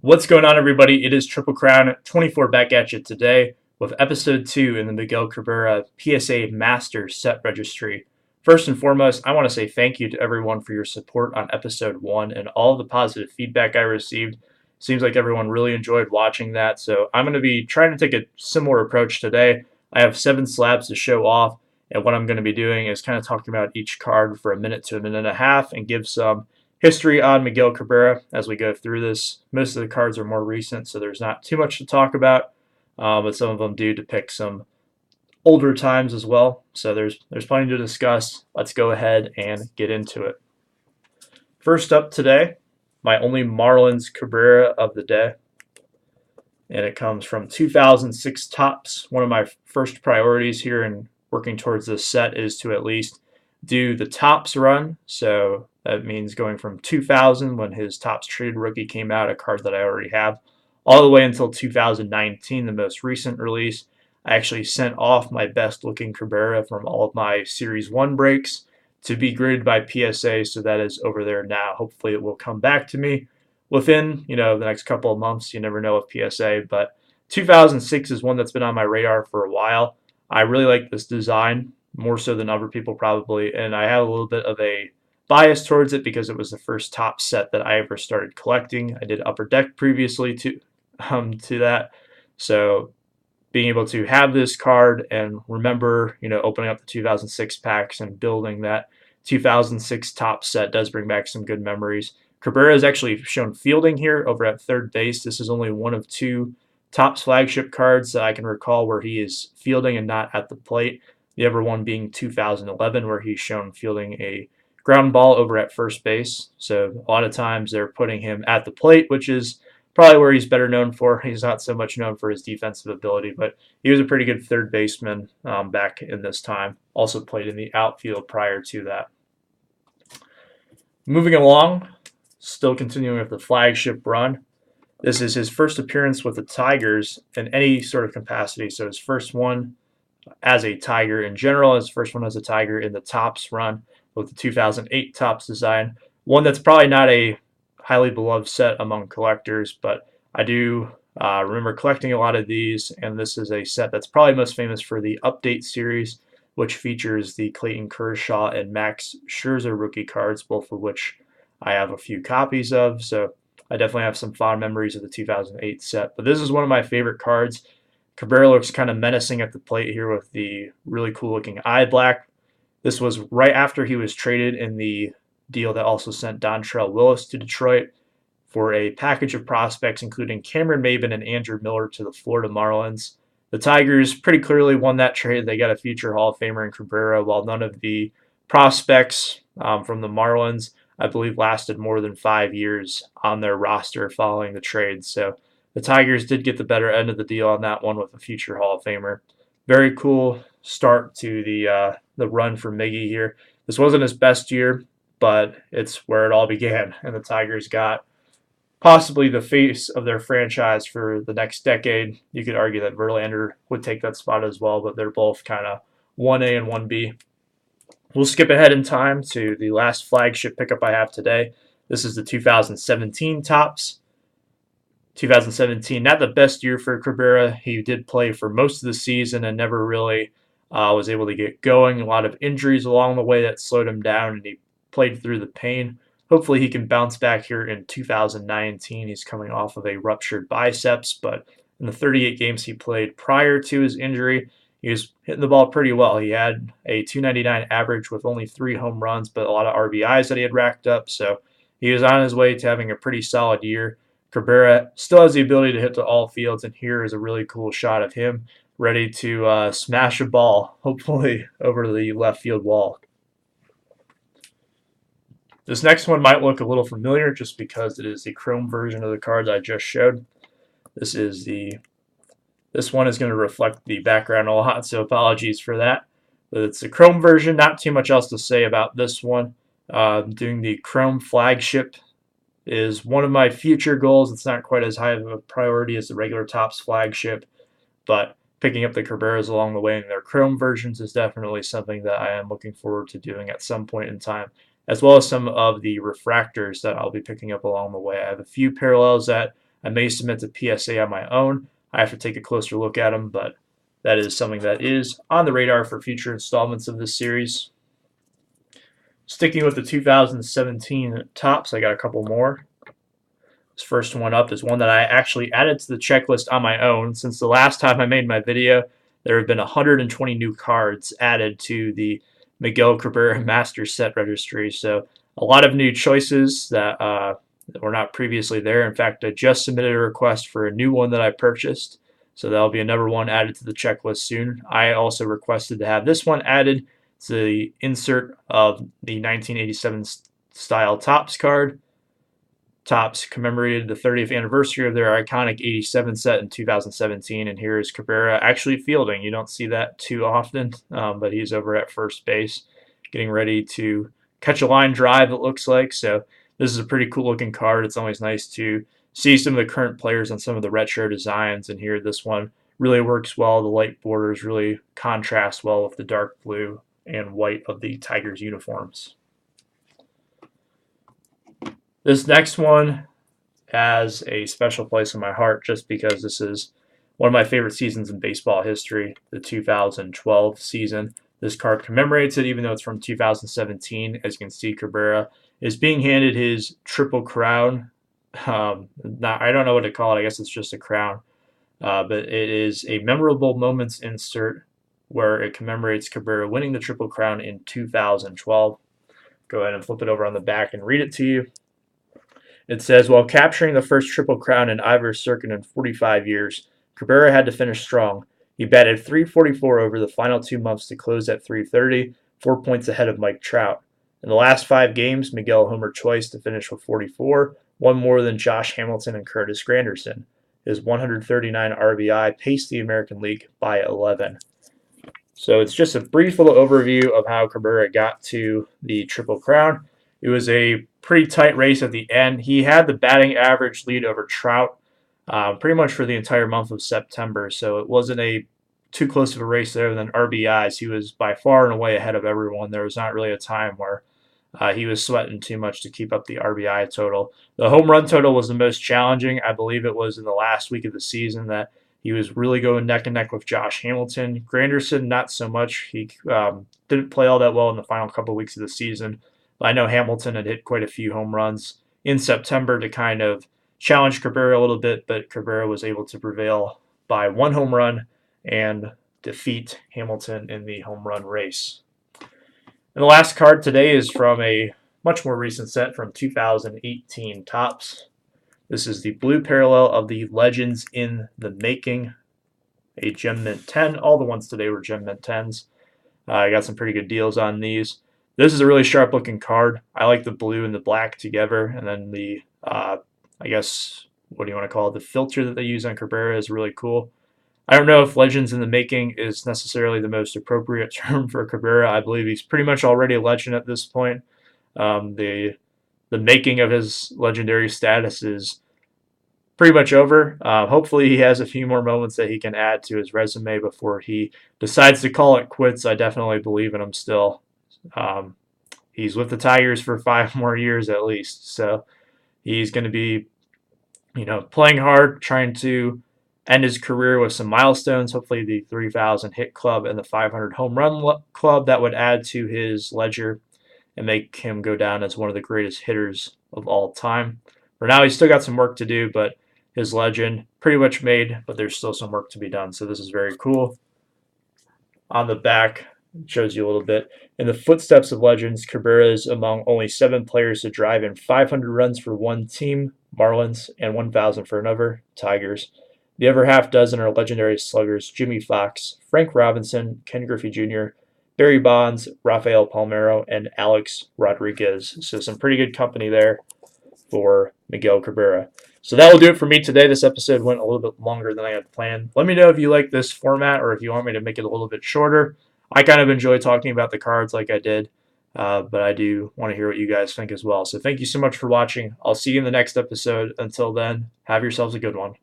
What's going on, everybody? It is Triple Crown 24 back at you today with episode 2 in the Miguel Cabrera PSA Master Set Registry. First and foremost, I want to say thank you to everyone for your support on episode 1 and all the positive feedback I received. Seems like everyone really enjoyed watching that, so I'm going to be trying to take a similar approach today. I have 7 slabs to show off, and what I'm going to be doing is kind of talking about each card for a minute to a minute and a half and give some history on Miguel Cabrera as we go through this. Most of the cards are more recent, so there's not too much to talk about, but some of them do depict some older times as well. So there's plenty to discuss. Let's go ahead and get into it. First up today, my only Marlins Cabrera of the day, and it comes from 2006 Topps. One of my first priorities here in working towards this set is to at least do the Topps run. So that means going from 2000, when his Topps traded rookie came out, a card that I already have, all the way until 2019, the most recent release. I actually sent off my best looking Cabrera from all of my Series 1 breaks to be graded by PSA, so that is over there now. Hopefully it will come back to me within the next couple of months. You never know with PSA, but 2006 is one that's been on my radar for a while. I really like this design, more so than other people probably, and I have a little bit of a bias towards it because it was the first Topps set that I ever started collecting. I did Upper Deck previously to that, so being able to have this card and remember, opening up the 2006 packs and building that 2006 Topps set does bring back some good memories. Cabrera is actually shown fielding here over at third base. This is only one of 2 Topps flagship cards that I can recall where he is fielding and not at the plate. The other one being 2011, where he's shown fielding a ground ball over at first base. So a lot of times they're putting him at the plate, which is probably where he's better known for. He's not so much known for his defensive ability, but he was a pretty good third baseman back in this time. Also played in the outfield prior to that. Moving along, still continuing with the flagship run. This is his first appearance with the Tigers in any sort of capacity. So his first one as a Tiger in general, his first one as a Tiger in the Topps run with the 2008 Topps design. One that's probably not a highly beloved set among collectors, but I do remember collecting a lot of these, and this is a set that's probably most famous for the Update series, which features the Clayton Kershaw and Max Scherzer rookie cards, both of which I have a few copies of. So I definitely have some fond memories of the 2008 set, but this is one of my favorite cards. Cabrera looks kind of menacing at the plate here with the really cool looking eye black. This was right after he was traded in the deal that also sent Dontrelle Willis to Detroit for a package of prospects, including Cameron Maybin and Andrew Miller to the Florida Marlins. The Tigers pretty clearly won that trade. They got a future Hall of Famer in Cabrera, while none of the prospects from the Marlins, I believe, lasted more than 5 years on their roster following the trade. So the Tigers did get the better end of the deal on that one with a future Hall of Famer. Very cool start to the run for Miggy here. This wasn't his best year, but it's where it all began, and the Tigers got possibly the face of their franchise for the next decade. You could argue that Verlander would take that spot as well, but they're both kind of 1A and 1B. We'll skip ahead in time to the last flagship pickup I have today. This is the 2017 Topps. 2017, not the best year for Cabrera. He did play for most of the season and never really was able to get going. A lot of injuries along the way that slowed him down, and he played through the pain. Hopefully he can bounce back here in 2019. He's coming off of a ruptured biceps, but in the 38 games he played prior to his injury, he was hitting the ball pretty well. He had a 299 average with only 3 home runs, but a lot of RBIs that he had racked up, so he was on his way to having a pretty solid year. Cabrera still has the ability to hit to all fields, and here is a really cool shot of him ready to smash a ball, hopefully over the left field wall. This next one might look a little familiar just because it is the chrome version of the cards I just showed. This one is going to reflect the background a lot, so apologies for that. But it's the chrome version, not too much else to say about this one. Doing the chrome flagship is one of my future goals. It's not quite as high of a priority as the regular Topps flagship, but picking up the Cabreras along the way in their chrome versions is definitely something that I am looking forward to doing at some point in time, as well as some of the refractors that I'll be picking up along the way. I have a few parallels that I may submit to PSA on my own. I have to take a closer look at them, but that is something that is on the radar for future installments of this series. Sticking with the 2017 tops, I got a couple more. This first one up is one that I actually added to the checklist on my own. Since the last time I made my video, there have been 120 new cards added to the Miguel Cabrera Master Set Registry. So a lot of new choices that were not previously there. In fact, I just submitted a request for a new one that I purchased. So that'll be another one added to the checklist soon. I also requested to have this one added to the insert of the 1987 style Topps card. Topps commemorated the 30th anniversary of their iconic 87 set in 2017, and here is Cabrera actually fielding. You don't see that too often, but he's over at first base getting ready to catch a line drive, it looks like. So this is a pretty cool looking card. It's always nice to see some of the current players on some of the retro designs, and here this one really works well. The light borders really contrast well with the dark blue and white of the Tigers uniforms. This next one has a special place in my heart just because this is one of my favorite seasons in baseball history, the 2012 season. This card commemorates it, even though it's from 2017. As you can see, Cabrera is being handed his Triple Crown. I don't know what to call it. I guess it's just a crown. But it is a memorable moments insert where it commemorates Cabrera winning the Triple Crown in 2012. Go ahead and flip it over on the back and read it to you. It says, while capturing the first Triple Crown in Ivors Circuit in 45 years, Cabrera had to finish strong. He batted .344 over the final 2 months to close at .330, 4 points ahead of Mike Trout. In the last 5 games, Miguel homered twice to finish with 44, one more than Josh Hamilton and Curtis Granderson. His 139 RBI paced the American League by 11. So it's just a brief little overview of how Cabrera got to the Triple Crown. It was a pretty tight race at the end. He had the batting average lead over Trout pretty much for the entire month of September, so it wasn't too close of a race there. Than RBIs, he was by far and away ahead of everyone. There was not really a time where he was sweating too much to keep up the RBI total. The home run total was the most challenging. I believe it was in the last week of the season that he was really going neck and neck with Josh Hamilton. Granderson, not so much. He didn't play all that well in the final couple weeks of the season. I know Hamilton had hit quite a few home runs in September to kind of challenge Cabrera a little bit, but Cabrera was able to prevail by 1 home run and defeat Hamilton in the home run race. And the last card today is from a much more recent set from 2018 Topps. This is the blue parallel of the Legends in the Making, a Gem Mint 10. All the ones today were Gem Mint 10s. I got some pretty good deals on these. This is a really sharp looking card. I like the blue and the black together, and then the, I guess, what do you want to call it? The filter that they use on Cabrera is really cool. I don't know if Legends in the Making is necessarily the most appropriate term for Cabrera. I believe he's pretty much already a legend at this point. The making of his legendary status is pretty much over. Hopefully he has a few more moments that he can add to his resume before he decides to call it quits. I definitely believe in him still. He's with the Tigers for 5 more years at least, so he's going to be, playing hard, trying to end his career with some milestones. Hopefully, the 3,000 hit club and the 500 home run club that would add to his ledger and make him go down as one of the greatest hitters of all time. For now, he's still got some work to do, but his legend pretty much made. But there's still some work to be done, so this is very cool. On the back, it shows you a little bit. In the footsteps of legends, Cabrera is among only 7 players to drive in 500 runs for one team, Marlins, and 1,000 for another, Tigers. The other half dozen are legendary sluggers Jimmy Fox, Frank Robinson, Ken Griffey Jr., Barry Bonds, Rafael Palmeiro, and Alex Rodriguez. So some pretty good company there for Miguel Cabrera. So that will do it for me today. This episode went a little bit longer than I had planned. Let me know if you like this format or if you want me to make it a little bit shorter. I kind of enjoy talking about the cards like I did, but I do want to hear what you guys think as well. So thank you so much for watching. I'll see you in the next episode. Until then, have yourselves a good one.